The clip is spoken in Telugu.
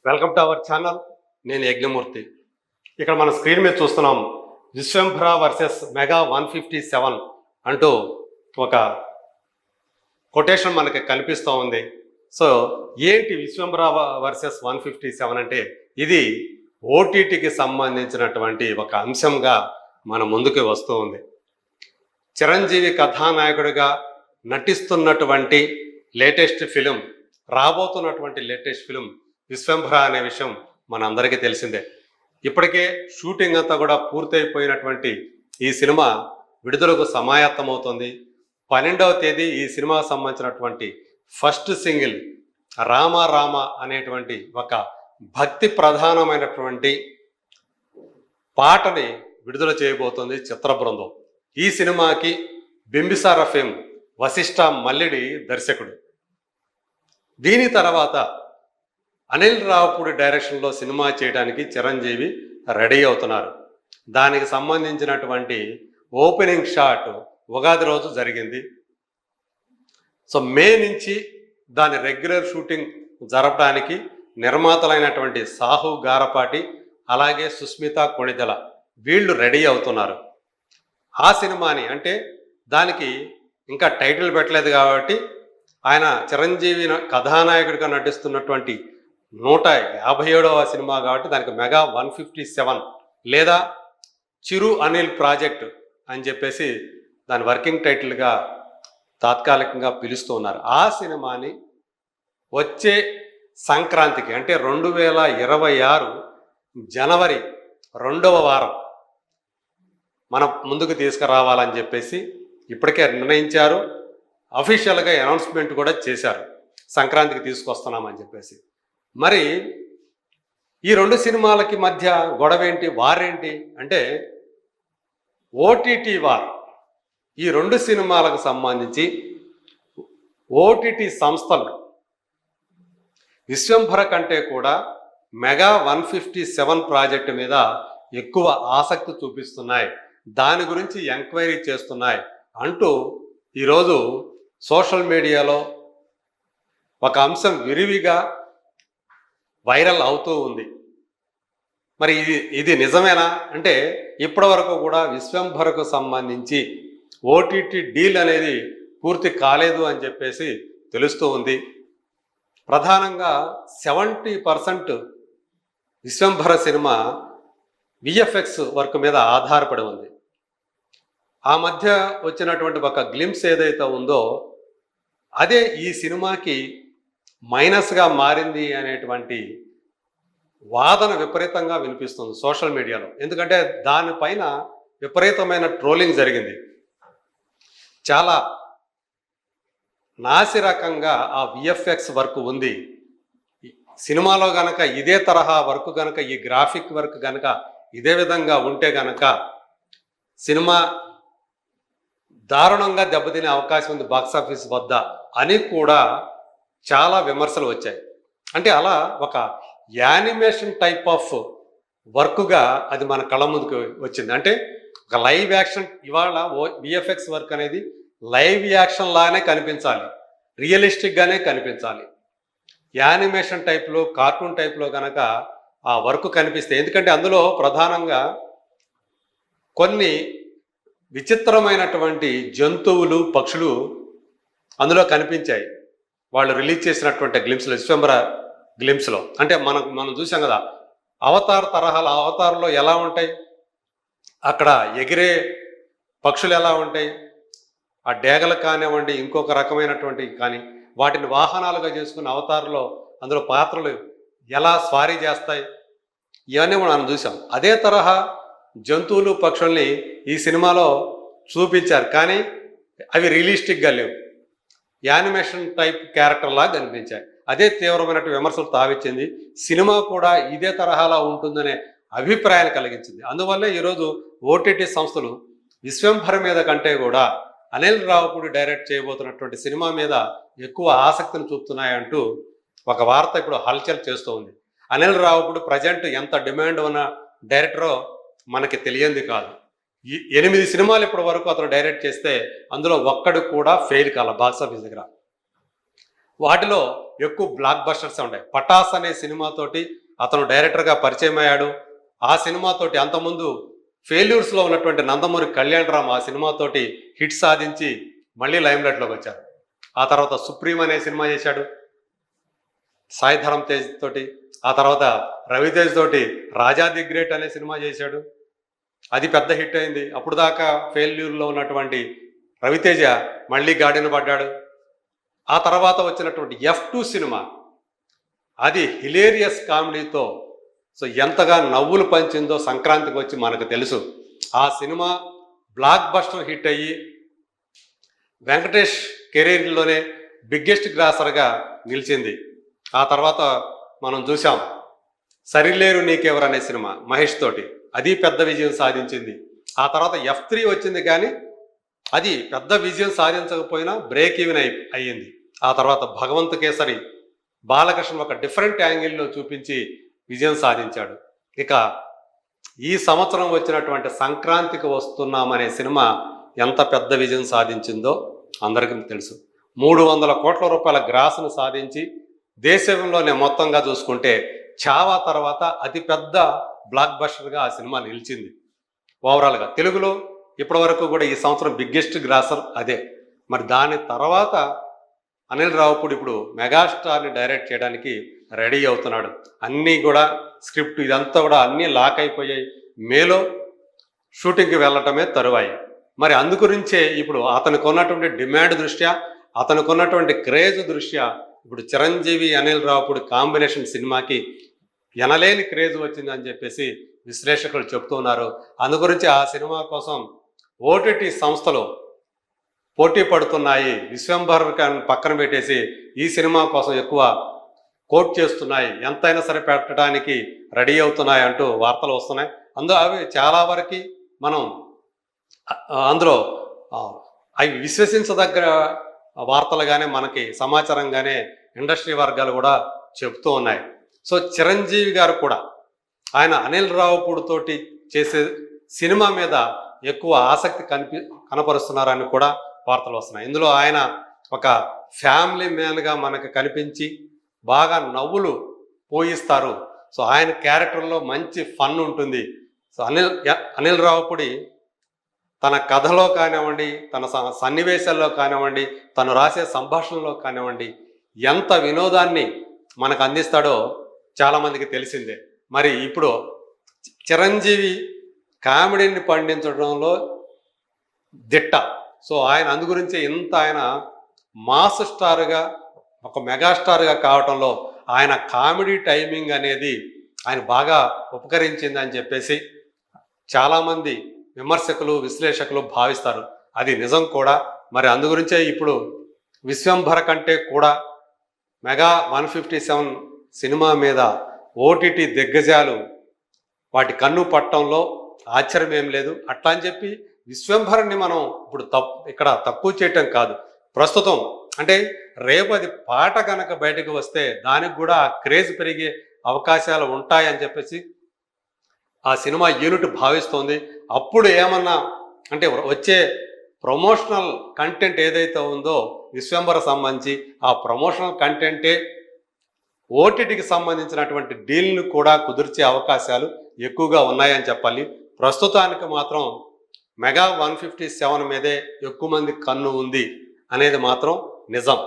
Welcome to our channel. నేను యజ్ఞమూర్తి. ఇక్కడ మన స్క్రీన్ మీద చూస్తున్నాం విశ్వంభర వర్సెస్ మెగా 157 అంటూ ఒక కొటేషన్ మనకి కనిపిస్తూ ఉంది. సో ఏంటి విశ్వంభర వర్సెస్ 157 అంటే ఇది ఓటీటీకి సంబంధించినటువంటి ఒక అంశంగా మన ముందుకు వస్తూ ఉంది. చిరంజీవి కథానాయకుడిగా నటిస్తున్నటువంటి లేటెస్ట్ ఫిలిం, రాబోతున్నటువంటి లేటెస్ట్ ఫిలిం విశ్వంభర అనే విషయం మనందరికీ తెలిసిందే. ఇప్పటికే షూటింగ్ అంతా కూడా పూర్తయిపోయినటువంటి ఈ సినిమా విడుదలకు సమాయత్తమవుతుంది. 12వ తేదీ ఈ సినిమాకు సంబంధించినటువంటి ఫస్ట్ సింగిల్ రామ రామ అనేటువంటి ఒక భక్తి ప్రధానమైనటువంటి పాటని విడుదల చేయబోతుంది చిత్ర బృందం. ఈ సినిమాకి బింబిసార ఫేమ్ వశిష్ఠ మల్లిడి దర్శకుడు. దీని తర్వాత అనిల్ రావుపూడి డైరెక్షన్లో సినిమా చేయడానికి చిరంజీవి రెడీ అవుతున్నారు. దానికి సంబంధించినటువంటి ఓపెనింగ్ షాట్ ఉగాది రోజు జరిగింది. సో మే నుంచి దాని రెగ్యులర్ షూటింగ్ జరపడానికి నిర్మాతలైనటువంటి సాహు గారపాటి అలాగే సుస్మిత కొణిదెల వీళ్ళు రెడీ అవుతున్నారు. ఆ సినిమాని అంటే దానికి ఇంకా టైటిల్ పెట్టలేదు కాబట్టి ఆయన చిరంజీవి కథానాయకుడిగా నటిస్తున్నటువంటి 157వ సినిమా కాబట్టి దానికి మెగా 157 లేదా చిరు అనిల్ ప్రాజెక్ట్ అని చెప్పేసి దాని వర్కింగ్ టైటిల్గా తాత్కాలికంగా పిలుస్తూ ఉన్నారు. ఆ సినిమాని వచ్చే సంక్రాంతికి అంటే 2026 జనవరి 2వ వారం మన ముందుకు తీసుకురావాలని చెప్పేసి ఇప్పటికే నిర్ణయించారు. అఫీషియల్గా అనౌన్స్మెంట్ కూడా చేశారు, సంక్రాంతికి తీసుకొస్తున్నామని చెప్పేసి. మరి ఈ రెండు సినిమాలకి మధ్య గొడవేంటి, వారేంటి అంటే ఓటీటీ వార్. ఈ రెండు సినిమాలకు సంబంధించి ఓటీటీ సంస్థలు విశ్వంభర కంటే కూడా మెగా 157 ప్రాజెక్టు మీద ఎక్కువ ఆసక్తి చూపిస్తున్నాయి, దాని గురించి ఎంక్వైరీ చేస్తున్నాయి అంటూ ఈరోజు సోషల్ మీడియాలో ఒక అంశం విరివిగా వైరల్ అవుతూ ఉంది. మరి ఇది నిజమేనా అంటే ఇప్పటి వరకు కూడా విశ్వంభరకు సంబంధించి ఓటీటీ డీల్ అనేది పూర్తి కాలేదు అని చెప్పేసి తెలుస్తూ ఉంది. ప్రధానంగా 70% విశ్వంభర సినిమా విఎఫ్ఎక్స్ వర్క్ మీద ఆధారపడి ఉంది. ఆ మధ్య వచ్చినటువంటి ఒక గ్లింప్స్ ఏదైతే ఉందో అదే ఈ సినిమాకి మైనస్గా మారింది అనేటువంటి వాదన విపరీతంగా వినిపిస్తుంది సోషల్ మీడియాలో. ఎందుకంటే దానిపైన విపరీతమైన ట్రోలింగ్ జరిగింది. చాలా నాసిరకంగా ఆ విఎఫ్ఎక్స్ వర్క్ ఉంది. సినిమాలో గనక ఇదే తరహా వర్క్ గనక, ఈ గ్రాఫిక్ వర్క్ గనక ఇదే విధంగా ఉంటే గనక సినిమా దారుణంగా దెబ్బతినే అవకాశం ఉంది బాక్సాఫీస్ వద్ద అని కూడా చాలా విమర్శలు వచ్చాయి. అంటే అలా ఒక యానిమేషన్ టైప్ ఆఫ్ వర్క్గా అది మన కళ్ళ ముందుకు వచ్చింది. అంటే ఒక లైవ్ యాక్షన్, ఇవాళ విఎఫ్ఎక్స్ వర్క్ అనేది లైవ్ యాక్షన్ లాగానే కనిపించాలి, రియలిస్టిక్గానే కనిపించాలి. యానిమేషన్ టైప్లో, కార్టూన్ టైప్లో కనుక ఆ వర్క్ కనిపిస్తే, ఎందుకంటే అందులో ప్రధానంగా కొన్ని విచిత్రమైనటువంటి జంతువులు, పక్షులు అందులో కనిపించాయి వాళ్ళు రిలీజ్ చేసినటువంటి గ్లింప్స్లో, విశ్వంభర గ్లింప్స్లో. అంటే మనం చూసాం కదా అవతార్ తరహాల, అవతార్లో ఎలా ఉంటాయి, అక్కడ ఎగిరే పక్షులు ఎలా ఉంటాయి, ఆ డేగలు కానివ్వండి ఇంకొక రకమైనటువంటి కానీ వాటిని వాహనాలుగా చేసుకున్న అవతార్లో అందులో పాత్రలు ఎలా స్వారీ చేస్తాయి, ఇవన్నీ మనం చూసాం. అదే తరహా జంతువులు, పక్షుల్ని ఈ సినిమాలో చూపించారు, కానీ అవి రియలిస్టిక్గా లేవు, యానిమేషన్ టైప్ క్యారెక్టర్ లాగా కనిపించాయి. అదే తీవ్రమైనటువంటి విమర్శలు తావిచ్చింది. సినిమా కూడా ఇదే తరహాలో ఉంటుందనే అభిప్రాయాన్ని కలిగించింది. అందువల్లే ఈరోజు ఓటీటీ సంస్థలు విశ్వంభర మీద కంటే కూడా అనిల్ రావుపూడి డైరెక్ట్ చేయబోతున్నటువంటి సినిమా మీద ఎక్కువ ఆసక్తిని చూపుతున్నాయంటూ ఒక వార్త ఇప్పుడు హల్చల్ చేస్తూ ఉంది. అనిల్ రావుపూడి ప్రజెంట్ ఎంత డిమాండ్ ఉన్న డైరెక్టరో మనకి తెలియంది కాదు. 8 సినిమాలు ఇప్పటి వరకు అతను డైరెక్ట్ చేస్తే అందులో ఒక్కడు కూడా ఫెయిల్ కాల బాక్సాఫీస్ దగ్గర. వాటిలో ఎక్కువ బ్లాక్ బస్టర్స్ ఉంటాయి. పటాస్ అనే సినిమాతోటి అతను డైరెక్టర్గా పరిచయం అయ్యాడు. ఆ సినిమాతోటి అంతకుముందు ఫెయిల్యూర్స్లో ఉన్నటువంటి నందమూరి కళ్యాణరామ్ ఆ సినిమాతోటి హిట్ సాధించి మళ్ళీ లైమ్లైట్లోకి వచ్చారు. ఆ తర్వాత సుప్రీం అనే సినిమా చేశాడు సాయి ధరమ్ తేజ్ తోటి. ఆ తర్వాత రవితేజ్ తోటి రాజా ది గ్రేట్ అనే సినిమా చేశాడు. అది పెద్ద హిట్ అయింది. అప్పుడు దాకా ఫెయిల్యూర్లో ఉన్నటువంటి రవితేజ మళ్ళీ గాడిన పడ్డాడు. ఆ తర్వాత వచ్చినటువంటి F2 సినిమా అది హిలేరియస్ కామెడీతో సో ఎంతగా నవ్వులు పంచిందో సంక్రాంతికి వచ్చి మనకు తెలుసు. ఆ సినిమా బ్లాక్ బస్టర్ హిట్ అయ్యి వెంకటేష్ కెరీర్లోనే బిగ్గెస్ట్ గ్రాసర్గా నిలిచింది. ఆ తర్వాత మనం చూసాం సరిలేరు నీకెవరు అనే సినిమా మహేష్ తోటి, అది పెద్ద విజయం సాధించింది. ఆ తర్వాత F3 వచ్చింది, కానీ అది పెద్ద విజయం సాధించకపోయినా బ్రేక్ ఈవెన్ అయ్యింది. ఆ తర్వాత భగవంత్ కేసరి బాలకృష్ణ ఒక డిఫరెంట్ యాంగిల్లో చూపించి విజయం సాధించాడు. ఇక ఈ సంవత్సరం వచ్చినటువంటి సంక్రాంతికి వస్తున్నామనే సినిమా ఎంత పెద్ద విజయం సాధించిందో అందరికీ తెలుసు. 300 కోట్ల రూపాయల గ్రాస్ను సాధించి దేశంలోనే మొత్తంగా చూసుకుంటే చావా తర్వాత అతిపెద్ద బ్లాక్ బస్టర్గా ఆ సినిమా నిలిచింది. ఓవరాల్గా తెలుగులో ఇప్పటివరకు కూడా ఈ సంవత్సరం బిగ్గెస్ట్ గ్రాసర్ అదే. మరి దాని తర్వాత అనిల్ రావుపూడి ఇప్పుడు మెగాస్టార్ని డైరెక్ట్ చేయడానికి రెడీ అవుతున్నాడు. అన్నీ కూడా స్క్రిప్ట్ ఇదంతా కూడా అన్నీ లాక్ అయిపోయాయి. మేలో షూటింగ్కి వెళ్ళటమే తరువాయి. మరి అందుగురించే ఇప్పుడు అతనికి ఉన్నటువంటి డిమాండ్ దృష్ట్యా, అతనికి ఉన్నటువంటి క్రేజ్ దృష్ట్యా ఇప్పుడు చిరంజీవి అనిల్ రావుపూడి కాంబినేషన్ సినిమాకి ఎనలేని క్రేజ్ వచ్చిందని చెప్పేసి విశ్లేషకులు చెప్తున్నారు. అందుగురించి ఆ సినిమా కోసం ఓటీటీ సంస్థలు పోటీ పడుతున్నాయి. విశ్వంభర్ పక్కన పెట్టేసి ఈ సినిమా కోసం ఎక్కువ కోట్ చేస్తున్నాయి, ఎంతైనా సరే పెట్టడానికి రెడీ అవుతున్నాయి అంటూ వార్తలు వస్తున్నాయి. అవి చాలా వరకు మనం అందులో అవి విశ్వసించదగ్గ వార్తలుగానే మనకి సమాచారంగానే ఇండస్ట్రీ వర్గాలు కూడా చెప్తూ ఉన్నాయి. సో చిరంజీవి గారు కూడా ఆయన అనిల్ రావుపూడితోటి చేసే సినిమా మీద ఎక్కువ ఆసక్తి కనపరుస్తున్నారని కూడా వార్తలు వస్తున్నాయి. ఇందులో ఆయన ఒక ఫ్యామిలీ మ్యాన్గా మనకు కనిపించి బాగా నవ్వులు పోయిస్తారు. సో ఆయన క్యారెక్టర్లో మంచి ఫన్ ఉంటుంది. సో అనిల్ రావుపూడి తన కథలో కానివ్వండి, తన సన్నివేశాల్లో కానివ్వండి, తను రాసే సంభాషణలో కానివ్వండి ఎంత వినోదాన్ని మనకు అందిస్తాడో చాలామందికి తెలిసిందే. మరి ఇప్పుడు చిరంజీవి కామెడీని పండించడంలో దిట్ట. సో ఆయన అందుగురించి ఇంత ఆయన మాస్ స్టార్గా ఒక మెగాస్టార్గా కావటంలో ఆయన కామెడీ టైమింగ్ అనేది ఆయన బాగా ఉపకరించిందని చెప్పేసి చాలామంది విమర్శకులు విశ్లేషకులు భావిస్తారు. అది నిజం కూడా. మరి అందుగురించే ఇప్పుడు విశ్వంభర కంటే కూడా మెగా 157 సినిమా మీద ఓటీటీ దిగ్గజాలు వాటి కన్ను పట్టడంలో ఆశ్చర్యం ఏం లేదు. అట్లా అని చెప్పి విశ్వంభరని మనం ఇప్పుడు ఇక్కడ తక్కువ చేయటం కాదు. ప్రస్తుతం అంటే రేపు అది పాట కనుక బయటకు వస్తే దానికి కూడా క్రేజ్ పెరిగే అవకాశాలు ఉంటాయని చెప్పేసి ఆ సినిమా యూనిట్ భావిస్తోంది. అప్పుడు ఏమన్నా అంటే వచ్చే ప్రమోషనల్ కంటెంట్ ఏదైతే ఉందో విశ్వంభర సంబంధించి ఆ ప్రమోషనల్ కంటెంటే ఓటీటీకి సంబంధించినటువంటి డీల్ను కూడా కుదిర్చే అవకాశాలు ఎక్కువగా ఉన్నాయని చెప్పాలి. ప్రస్తుతానికి మాత్రం మెగా 157 మీదే ఎక్కువ మంది కన్ను ఉంది అనేది మాత్రం నిజం.